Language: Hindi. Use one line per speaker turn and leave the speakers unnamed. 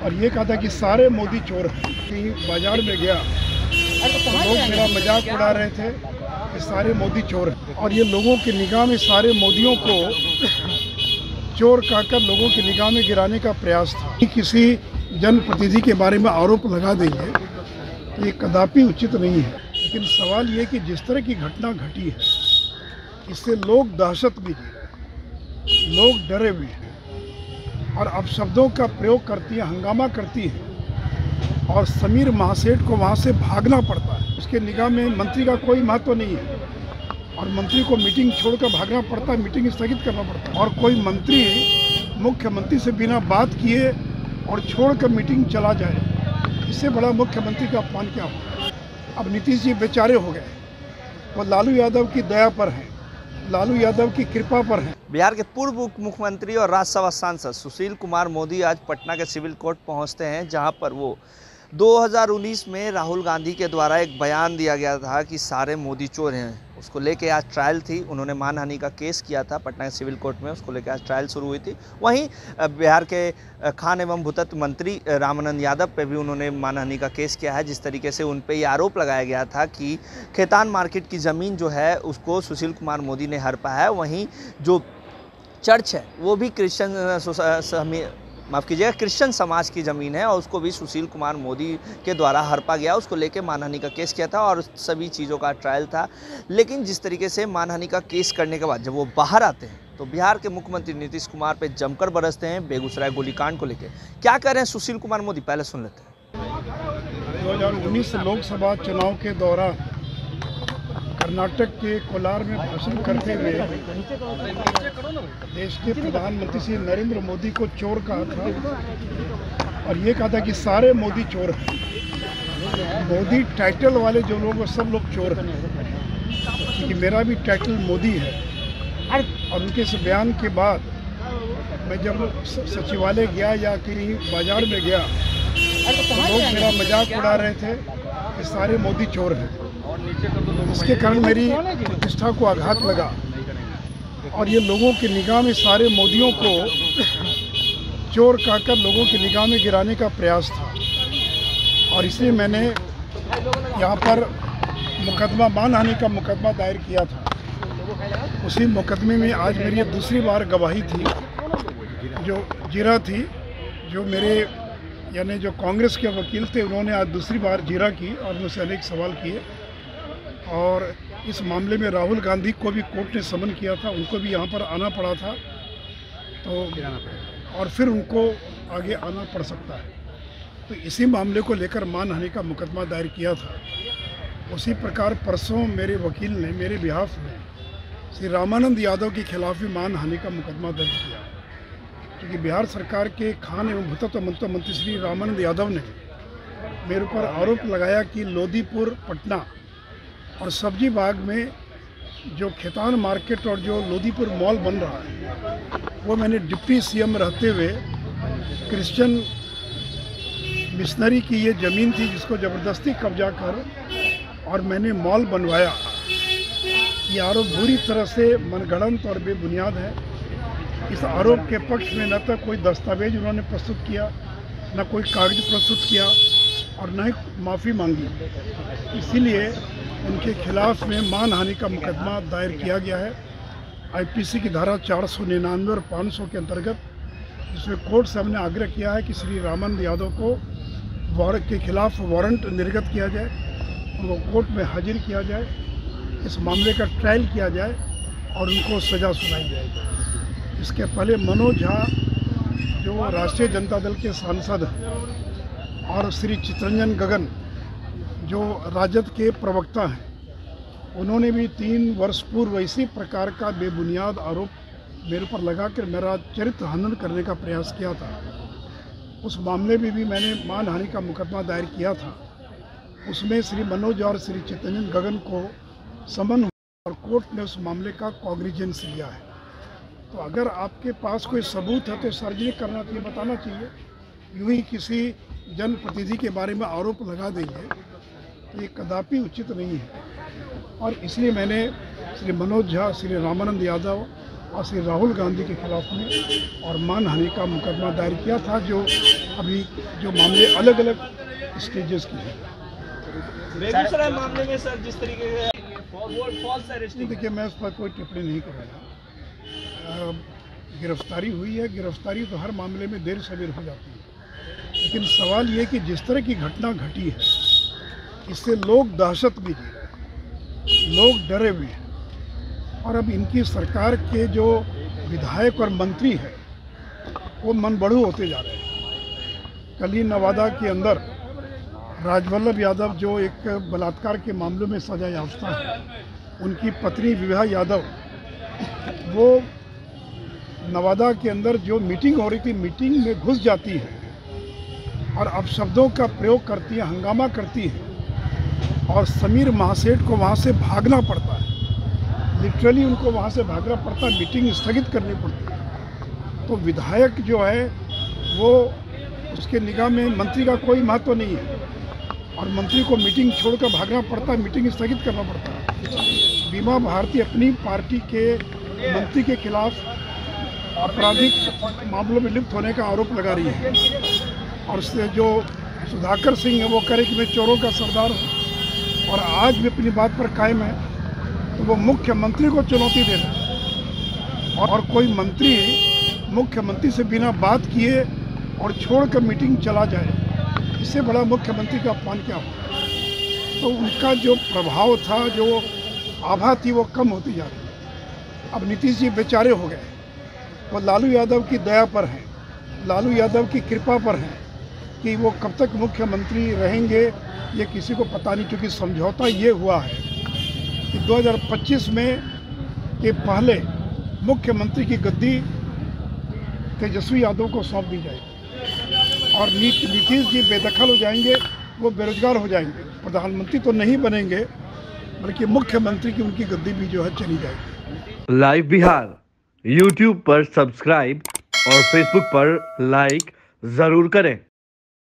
और ये कहा था कि सारे मोदी चोर हैं। कहीं बाजार में गया तो लोग मेरा मजाक उड़ा रहे थे कि सारे मोदी चोर हैं, और ये लोगों की निगाह में सारे मोदियों को चोर कहकर लोगों की निगाह में गिराने का प्रयास था। किसी जनप्रतिनिधि के बारे में आरोप लगा देंगे तो ये कदापि उचित नहीं है। लेकिन सवाल ये कि जिस तरह की घटना घटी है इससे लोग दहशत में जी रहे हैं, लोग डरे हुए हैं और अपशब्दों का प्रयोग करती है, हंगामा करती है, और समीर महासेठ को वहाँ से भागना पड़ता है। उसके निगाह में मंत्री का कोई महत्व नहीं है और मंत्री को मीटिंग छोड़कर भागना पड़ता है, मीटिंग स्थगित करना पड़ता है। और कोई मंत्री मुख्यमंत्री से बिना बात किए और छोड़कर मीटिंग चला जाए, इससे बड़ा मुख्यमंत्री का अपमान क्या हो। अब नीतीश जी बेचारे हो गए, वो लालू यादव की दया पर हैं, लालू यादव की कृपा पर हैं।
बिहार के पूर्व उप मुख्यमंत्री और राज्यसभा सांसद सुशील कुमार मोदी आज पटना के सिविल कोर्ट पहुंचते हैं, जहां पर वो 2019 में राहुल गांधी के द्वारा एक बयान दिया गया था कि सारे मोदी चोर हैं। उसको लेके आज ट्रायल थी, उन्होंने मानहानि का केस किया था पटना के सिविल कोर्ट में, उसको लेकर आज ट्रायल शुरू हुई थी। वहीं बिहार के खान एवं भूतत्व मंत्री रामानंद यादव पे भी उन्होंने मानहानि का केस किया है। जिस तरीके से उन पे ये आरोप लगाया गया था कि खेतान मार्केट की ज़मीन जो है उसको सुशील कुमार मोदी ने हड़पा है, वहीं जो चर्च है वो भी क्रिश्चियन समाज की ज़मीन है और उसको भी सुशील कुमार मोदी के द्वारा हड़पा गया। उसको लेके मानहानि का केस किया था और सभी चीज़ों का ट्रायल था। लेकिन जिस तरीके से मानहानि का केस करने के बाद जब वो बाहर आते हैं तो बिहार के मुख्यमंत्री नीतीश कुमार पे जमकर बरसते हैं बेगूसराय गोलीकांड को लेकर। क्या कह रहे हैं सुशील कुमार मोदी, पहले सुन लेते हैं।
2019 लोकसभा चुनाव के दौरान कर्नाटक के कोलार में भाषण करते हुए देश के प्रधानमंत्री श्री नरेंद्र मोदी को चोर कहा था और ये कहा था कि सारे मोदी चोर हैं। मोदी टाइटल वाले जो लोग वो सब लोग चोर हैं, क्योंकि मेरा भी टाइटल मोदी है। और उनके इस बयान के बाद मैं जब सचिवालय गया या कहीं बाजार में गया तो लोग मेरा मजाक उड़ा रहे थे कि सारे मोदी चोर हैं। इसके कारण मेरी प्रतिष्ठा को आघात लगा और ये लोगों की निगाह में सारे मोदियों को चोर कहकर लोगों की निगाह में गिराने का प्रयास था। और इसलिए मैंने यहाँ पर मुकदमा मानहानि का मुकदमा दायर किया था। उसी मुकदमे में आज मेरी दूसरी बार गवाही थी, जो जीरा थी, जो मेरे यानी जो कांग्रेस के वकील थे उन्होंने आज दूसरी बार जीरा की और मुझसे अनेक सवाल किए। और इस मामले में राहुल गांधी को भी कोर्ट ने समन किया था, उनको भी यहाँ पर आना पड़ा था, तो और फिर उनको आगे आना पड़ सकता है। तो इसी मामले को लेकर मानहानि का मुकदमा दायर किया था। उसी प्रकार परसों मेरे वकील ने मेरे बिहाफ में श्री रामानंद यादव के खिलाफ भी मानहानि का मुकदमा दर्ज किया, क्योंकि बिहार सरकार के खान एवं भूतत्व मंत्री श्री रामानंद यादव ने मेरे ऊपर आरोप लगाया कि लोदीपुर पटना और सब्जी बाग में जो खेतान मार्केट और जो लोदीपुर मॉल बन रहा है वो मैंने डिप्टी सीएम रहते हुए क्रिश्चियन मिशनरी की ये ज़मीन थी जिसको ज़बरदस्ती कब्जा कर और मैंने मॉल बनवाया। ये आरोप बुरी तरह से मनगढ़ंत और बेबुनियाद है। इस आरोप के पक्ष में न तो कोई दस्तावेज उन्होंने प्रस्तुत किया, न कोई कागज प्रस्तुत किया और न ही माफ़ी मांगी। इसीलिए उनके खिलाफ में मानहानि का मुकदमा दायर किया गया है आईपीसी की धारा 499 और 500 के अंतर्गत, जिसमें कोर्ट से हमने आग्रह किया है कि श्री रामानंद यादव को वारंट के खिलाफ वारंट निर्गत किया जाए, उनको कोर्ट में हाजिर किया जाए, इस मामले का ट्रायल किया जाए और उनको सज़ा सुनाई जाए। इसके पहले मनोज झा जो राष्ट्रीय जनता दल के सांसद हैं और श्री चितरंजन गगन जो राजद के प्रवक्ता हैं, उन्होंने भी 3 वर्ष पूर्व इसी प्रकार का बेबुनियाद आरोप मेरे पर लगाकर मेरा चरित्र हनन करने का प्रयास किया था। उस मामले में भी मैंने मानहानि का मुकदमा दायर किया था। उसमें श्री मनोज और श्री चितरंजन गगन को समन हुआ और कोर्ट ने उस मामले का कॉग्निजेंस लिया है। तो अगर आपके पास कोई सबूत है तो सार्वजनिक करना चाहिए, बताना चाहिए। यूँ ही किसी जनप्रतिनिधि के बारे में आरोप लगा देंगे तो ये कदापि उचित नहीं है। और इसलिए मैंने श्री मनोज झा, श्री रामानंद यादव और श्री राहुल गांधी के खिलाफ में और मानहानि का मुकदमा दायर किया था, जो अभी जो मामले अलग अलग स्टेजेस की हैं।
बेगूसराय मामले में सर जिस तरीके से फॉल्स अरेस्टिंग,
देखिए मैं उस पर कोई टिप्पणी नहीं करूँगा। गिरफ्तारी हुई है, गिरफ्तारी तो हर मामले में देर सवेर हो जाती है, लेकिन सवाल ये कि जिस तरह की घटना घटी है इससे लोग दहशत में जी रहे हैं, लोग डरे हुए हैं। और अब इनकी सरकार के जो विधायक और मंत्री हैं वो मनबड़ू होते जा रहे हैं। कल ही नवादा के अंदर राजवल्लभ यादव जो एक बलात्कार के मामलों में सजा याफ्ता है, उनकी पत्नी विवाह यादव वो नवादा के अंदर जो मीटिंग हो रही थी, मीटिंग में घुस जाती है और अपशब्दों का प्रयोग करती है, हंगामा करती है और समीर महासेठ को वहाँ से भागना पड़ता है। लिटरली उनको वहाँ से भागना पड़ता है, मीटिंग स्थगित करनी पड़ती है। तो विधायक जो है वो उसके निगाह में मंत्री का कोई महत्व नहीं है और मंत्री को मीटिंग छोड़कर भागना पड़ता है, मीटिंग स्थगित करना पड़ता है। बीमा भारती अपनी पार्टी के मंत्री के खिलाफ आपराधिक मामलों में लिप्त होने का आरोप लगा रही है और उससे जो सुधाकर सिंह है वो करे कि मैं चोरों का सरदार हूँ और आज भी अपनी बात पर कायम है, तो वो मुख्यमंत्री को चुनौती दे रहे हैं। और कोई मंत्री मुख्यमंत्री से बिना बात किए और छोड़कर मीटिंग चला जाए, इससे बड़ा मुख्यमंत्री का अपमान क्या हो। तो उनका जो प्रभाव था, जो आभा थी, वो कम होती जा रही। अब नीतीश जी बेचारे हो गए, वो लालू यादव की दया पर हैं, लालू यादव की कृपा पर हैं कि वो कब तक मुख्यमंत्री रहेंगे ये किसी को पता नहीं, क्योंकि समझौता ये हुआ है कि 2025 में के पहले मुख्यमंत्री की गद्दी तेजस्वी यादव को सौंप दी जाएगी और नीतीश जी बेदखल हो जाएंगे, वो बेरोजगार हो जाएंगे, प्रधानमंत्री तो नहीं बनेंगे बल्कि मुख्यमंत्री की उनकी गद्दी भी जो है चली जाएगी।
लाइव बिहार YouTube पर सब्सक्राइब और Facebook पर लाइक जरूर करें।